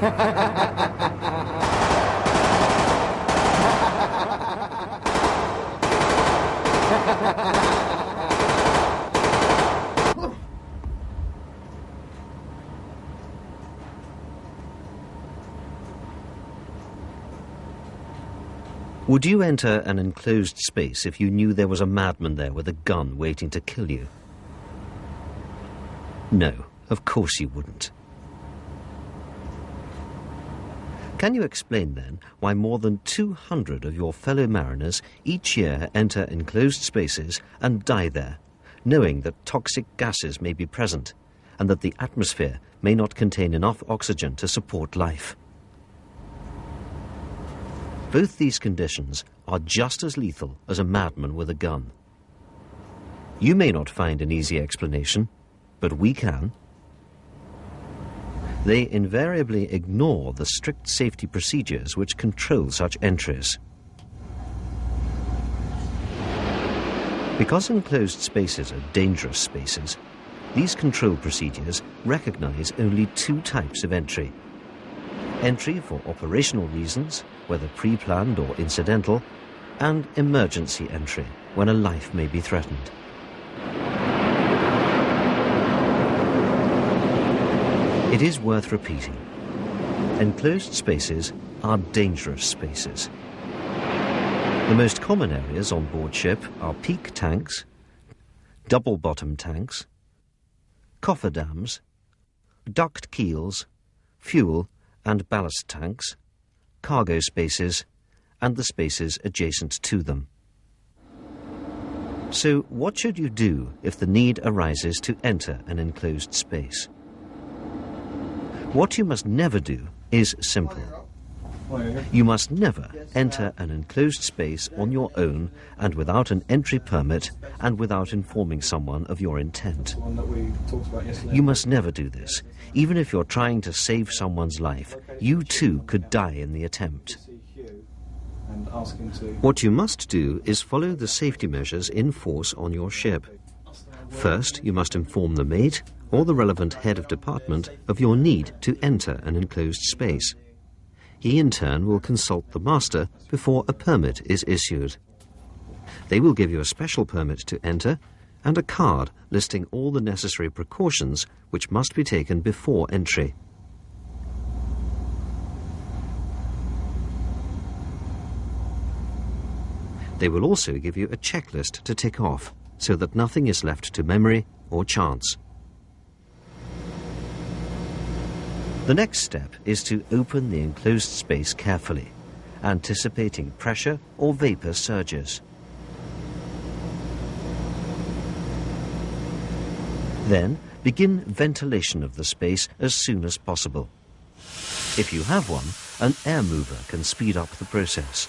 Would you enter an enclosed space if you knew there was a madman there with a gun waiting to kill you? No, of course you wouldn't. Can you explain, then, why more than 200 of your fellow mariners each year enter enclosed spaces and die there, knowing that toxic gases may be present and that the atmosphere may not contain enough oxygen to support life? Both these conditions are just as lethal as a madman with a gun. You may not find an easy explanation, but we can. They invariably ignore the strict safety procedures which control such entries. Because enclosed spaces are dangerous spaces, these control procedures recognize only two types of entry: entry for operational reasons, whether pre-planned or incidental, and emergency entry, when a life may be threatened. It is worth repeating. Enclosed spaces are dangerous spaces. The most common areas on board ship are peak tanks, double-bottom tanks, cofferdams, duct keels, fuel and ballast tanks, cargo spaces, and the spaces adjacent to them. So what should you do if the need arises to enter an enclosed space? What you must never do is simple. You must never enter an enclosed space on your own and without an entry permit and without informing someone of your intent. You must never do this. Even if you're trying to save someone's life, you too could die in the attempt. What you must do is follow the safety measures in force on your ship. First, you must inform the mate or the relevant head of department of your need to enter an enclosed space. He in turn will consult the master before a permit is issued. They will give you a special permit to enter and a card listing all the necessary precautions which must be taken before entry. They will also give you a checklist to tick off so that nothing is left to memory or chance. The next step is to open the enclosed space carefully, anticipating pressure or vapor surges. Then begin ventilation of the space as soon as possible. If you have one, an air mover can speed up the process.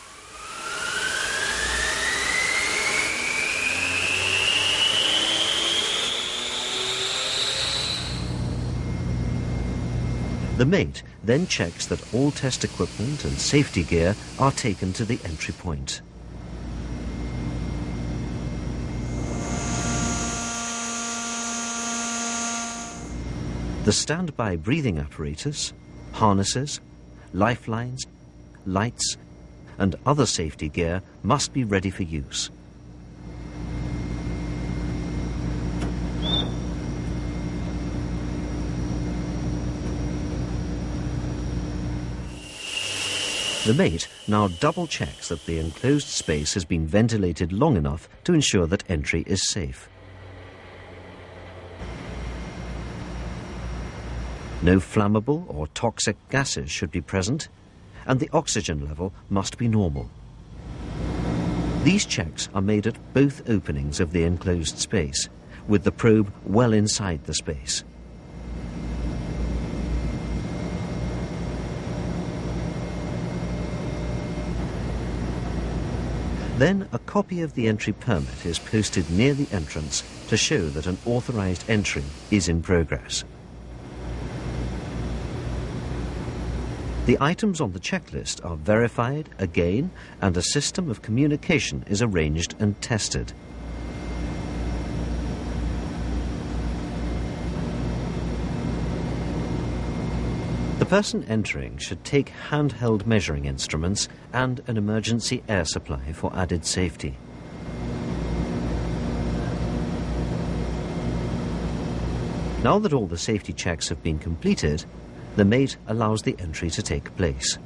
The mate then checks that all test equipment and safety gear are taken to the entry point. The standby breathing apparatus, harnesses, lifelines, lights, and other safety gear must be ready for use. The mate now double-checks that the enclosed space has been ventilated long enough to ensure that entry is safe. No flammable or toxic gases should be present, and the oxygen level must be normal. These checks are made at both openings of the enclosed space, with the probe well inside the space. Then a copy of the entry permit is posted near the entrance to show that an authorized entry is in progress. The items on the checklist are verified again, and a system of communication is arranged and tested. The person entering should take handheld measuring instruments and an emergency air supply for added safety. Now that all the safety checks have been completed, the mate allows the entry to take place.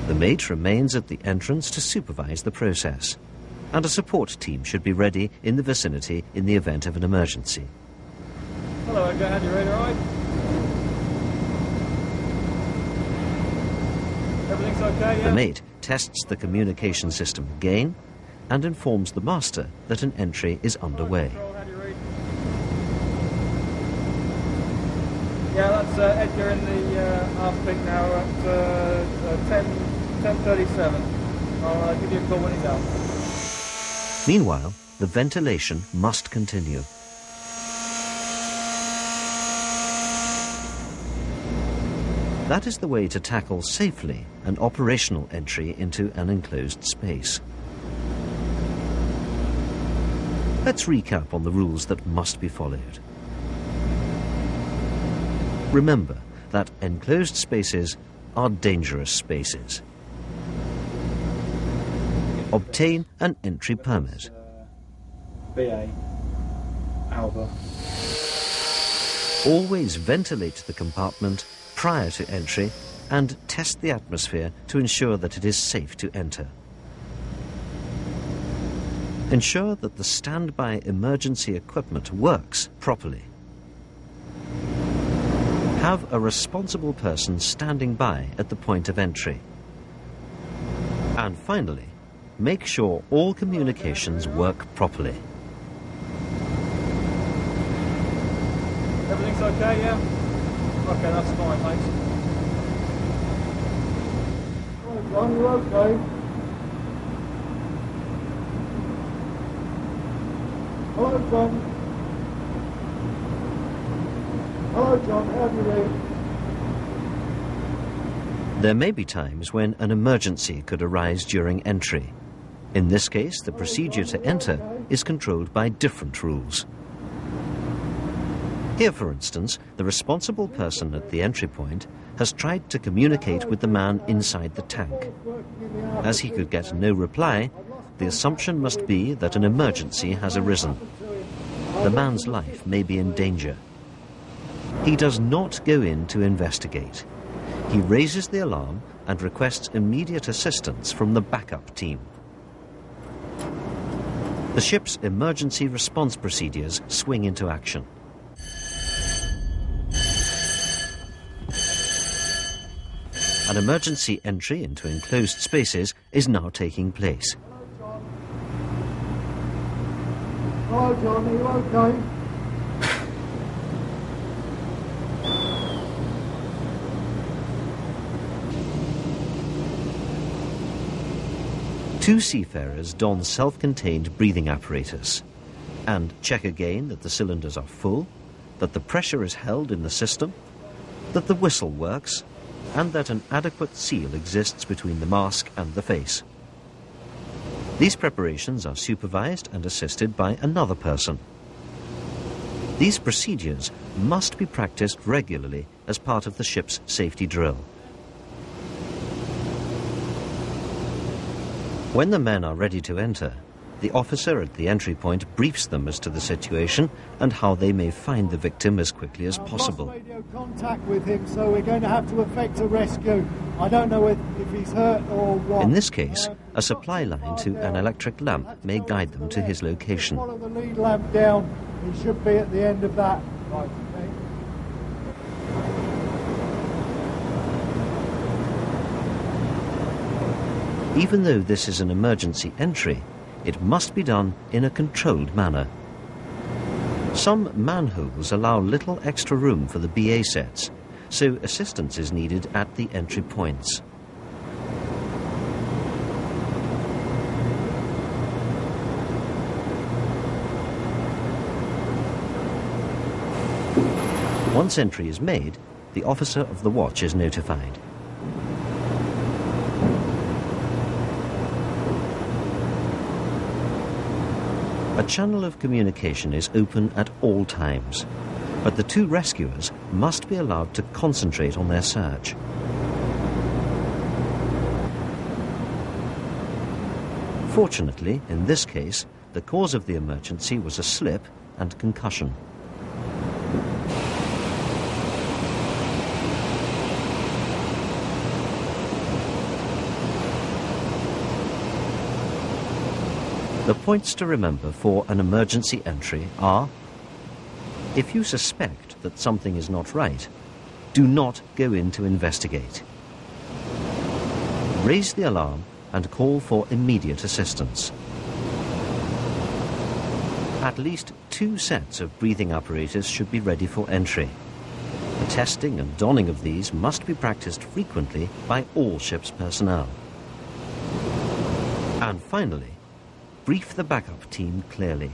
The mate remains at the entrance to supervise the process, and a support team should be ready in the vicinity in the event of an emergency. Hello, Edgar. Had you ready, all right? Everything's okay, yeah? The mate tests the communication system again and informs the master that an entry is underway. Yeah, that's Edgar in the half peak now at 10:37. I'll give you a call when he's out. Meanwhile, the ventilation must continue. That is the way to tackle safely an operational entry into an enclosed space. Let's recap on the rules that must be followed. Remember that enclosed spaces are dangerous spaces. Obtain an entry permit. BA, Alba. Always ventilate the compartment prior to entry and test the atmosphere to ensure that it is safe to enter. Ensure that the standby emergency equipment works properly. Have a responsible person standing by at the point of entry. And finally, make sure all communications work properly. Everything's okay, yeah? Okay, that's fine, thanks. Hello, John, you okay? Hello, John. Hello, John, how do you do? There may be times when an emergency could arise during entry. In this case, the procedure to enter is controlled by different rules. Here, for instance, the responsible person at the entry point has tried to communicate with the man inside the tank. As he could get no reply, the assumption must be that an emergency has arisen. The man's life may be in danger. He does not go in to investigate. He raises the alarm and requests immediate assistance from the backup team. The ship's emergency response procedures swing into action. An emergency entry into enclosed spaces is now taking place. Hello, John, are you okay? Two seafarers don self-contained breathing apparatus and check again that the cylinders are full, that the pressure is held in the system, that the whistle works, and that an adequate seal exists between the mask and the face. These preparations are supervised and assisted by another person. These procedures must be practiced regularly as part of the ship's safety drill. When the men are ready to enter, the officer at the entry point briefs them as to the situation and how they may find the victim as quickly as possible. I've lost radio contact with him, so we're going to have to effect a rescue. I don't know if he's hurt or what. In this case, a supply line to an electric lamp may guide them to his location. Follow the lead lamp down. He should be at the end of that. Right, okay. Even though this is an emergency entry, it must be done in a controlled manner. Some manholes allow little extra room for the BA sets, so assistance is needed at the entry points. Once entry is made, the officer of the watch is notified. A channel of communication is open at all times, but the two rescuers must be allowed to concentrate on their search. Fortunately, in this case, the cause of the emergency was a slip and concussion. The points to remember for an emergency entry are: if you suspect that something is not right, do not go in to investigate. Raise the alarm and call for immediate assistance. At least 2 sets of breathing apparatus should be ready for entry. The testing and donning of these must be practiced frequently by all ship's personnel. And finally, brief the backup team clearly.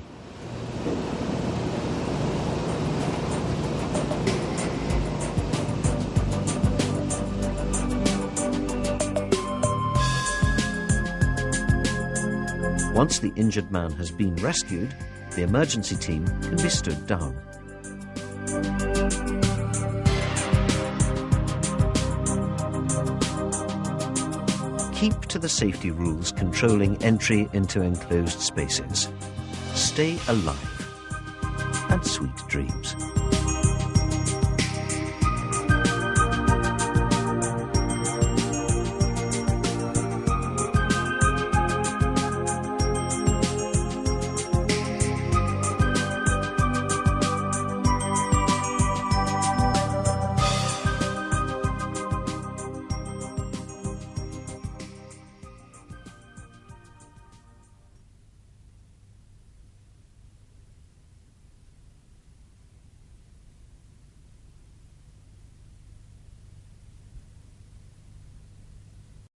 Once the injured man has been rescued, the emergency team can be stood down. Keep to the safety rules controlling entry into enclosed spaces. Stay alive, and sweet dreams.